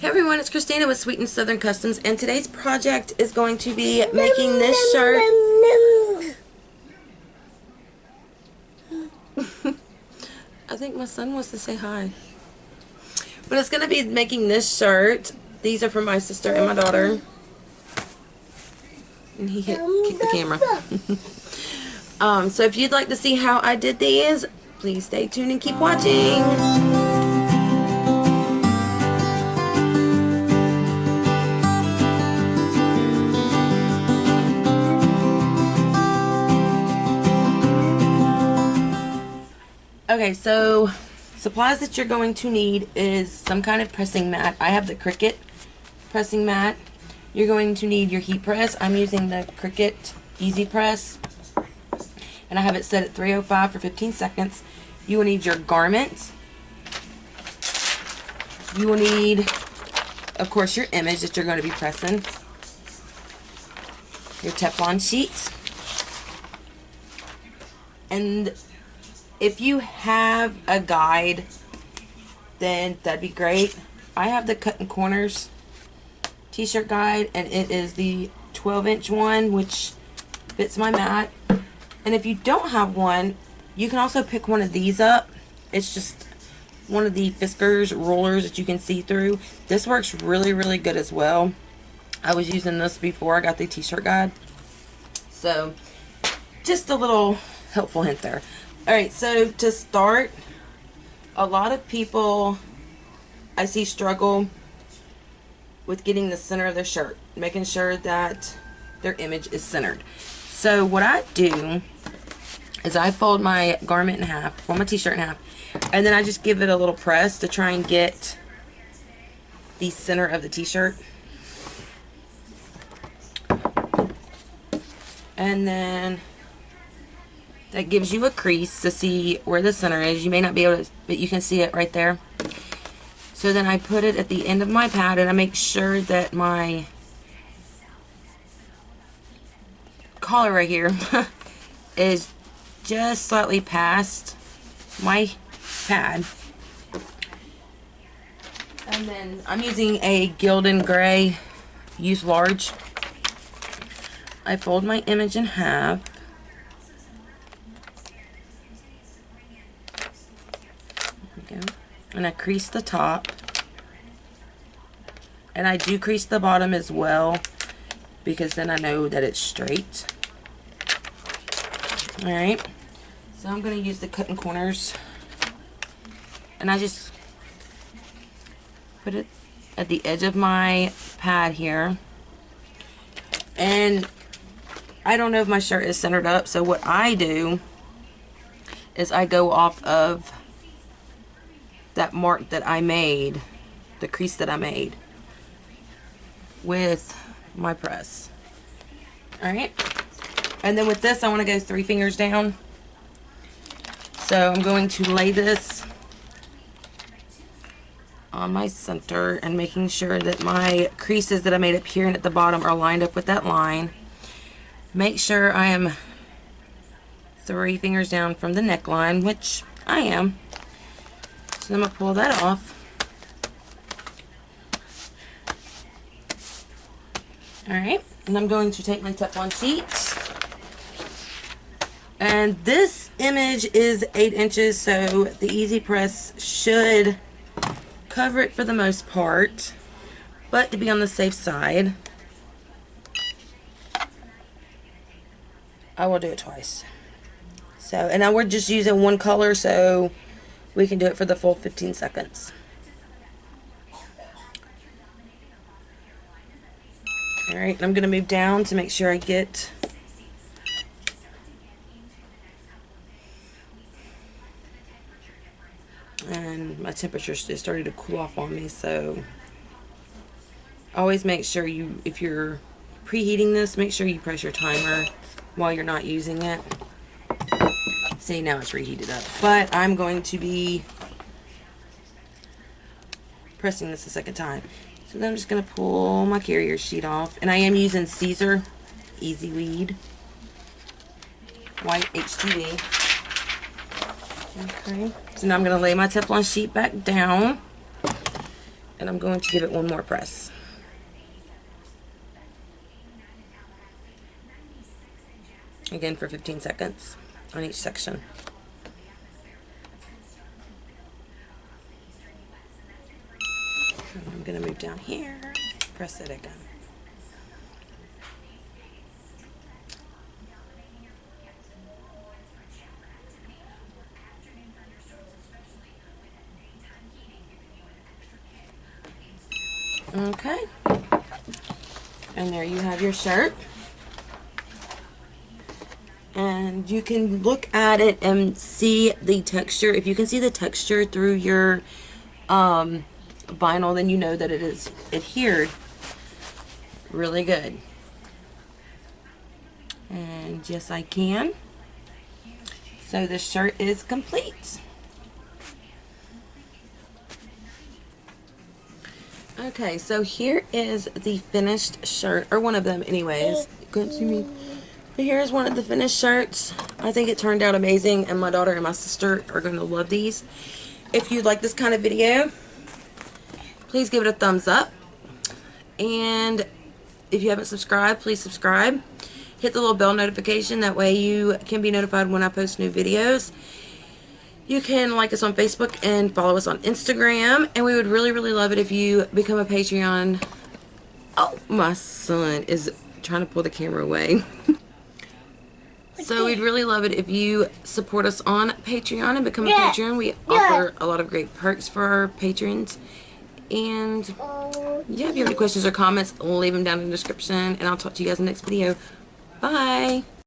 Hey everyone, it's Christina with Sweet and Southern Customs, and today's project is going to be making this shirt. I think my son wants to say hi. But it's going to be making this shirt. These are from my sister and my daughter. And he kicked the camera. So if you'd like to see how I did these, please stay tuned and keep watching. Okay, so supplies that you're going to need is some kind of pressing mat. I have the Cricut pressing mat. You're going to need your heat press. I'm using the Cricut Easy Press, and I have it set at 305 for 15 seconds. You will need your garment. You will need, of course, your image that you're going to be pressing. Your Teflon sheet. And if you have a guide, then that'd be great. I have the Cutting Corners t-shirt guide, and it is the 12-inch one, which fits my mat. And if you don't have one, you can also pick one of these up. It's just one of the Fiskars rollers that you can see through. This works really, really good as well. I was using this before I got the t-shirt guide. So, just a little helpful hint there. Alright, so to start, a lot of people I see struggle with getting the center of their shirt, making sure that their image is centered. So what I do is I fold my garment in half, fold my t-shirt in half, and then I just give it a little press to try and get the center of the t-shirt. And then that gives you a crease to see where the center is. You may not be able to, but you can see it right there. So then I put it at the end of my pad, and I make sure that my collar right here is just slightly past my pad. And then I'm using a Gildan Gray, use large. I fold my image in half. And I crease the top, and I do crease the bottom as well, because then I know that it's straight. Alright, so I'm going to use the Cutting Corners, and I just put it at the edge of my pad here. And I don't know if my shirt is centered up, so what I do is I go off of that mark that I made, the crease that I made, with my press. Alright, and then with this I want to go 3 fingers down. So I'm going to lay this on my center and making sure that my creases that I made up here and at the bottom are lined up with that line. Make sure I am 3 fingers down from the neckline, which I am. So I'm going to pull that off. Alright, and I'm going to take my Teflon sheet. And this image is 8 inches, so the Easy Press should cover it for the most part. But to be on the safe side, I will do it twice. So, and now we're just using one color, so we can do it for the full 15 seconds. Alright, I'm going to move down to make sure I get and my temperature is starting to cool off on me, so always make sure you, if you're preheating this, make sure you press your timer while you're not using it. See, now it's reheated up. But I'm going to be pressing this a second time. So then I'm just going to pull my carrier sheet off. And I am using Caesar Easy Weed White HTV. Okay. So now I'm going to lay my Teflon sheet back down. And I'm going to give it one more press. Again for 15 seconds on each section. And I'm going to move down here, press it again. Okay. And there you have your shirt. And you can look at it and see the texture. If you can see the texture through your vinyl, then you know that it is adhered really good. And yes, I can. So the shirt is complete. Okay, so here is the finished shirt, or one of them anyways. You couldn't see me. But here's one of the finished shirts. I think it turned out amazing, and my daughter and my sister are going to love these. If you like this kind of video, please give it a thumbs up. And if you haven't subscribed, please subscribe. Hit the little bell notification, that way you can be notified when I post new videos. You can like us on Facebook and follow us on Instagram. And we would really, really love it if you become a Patreon. Oh, my son is trying to pull the camera away. So we'd really love it if you support us on Patreon and become a patron. We offer a lot of great perks for our patrons. And yeah, if you have any questions or comments, leave them down in the description. And I'll talk to you guys in the next video. Bye.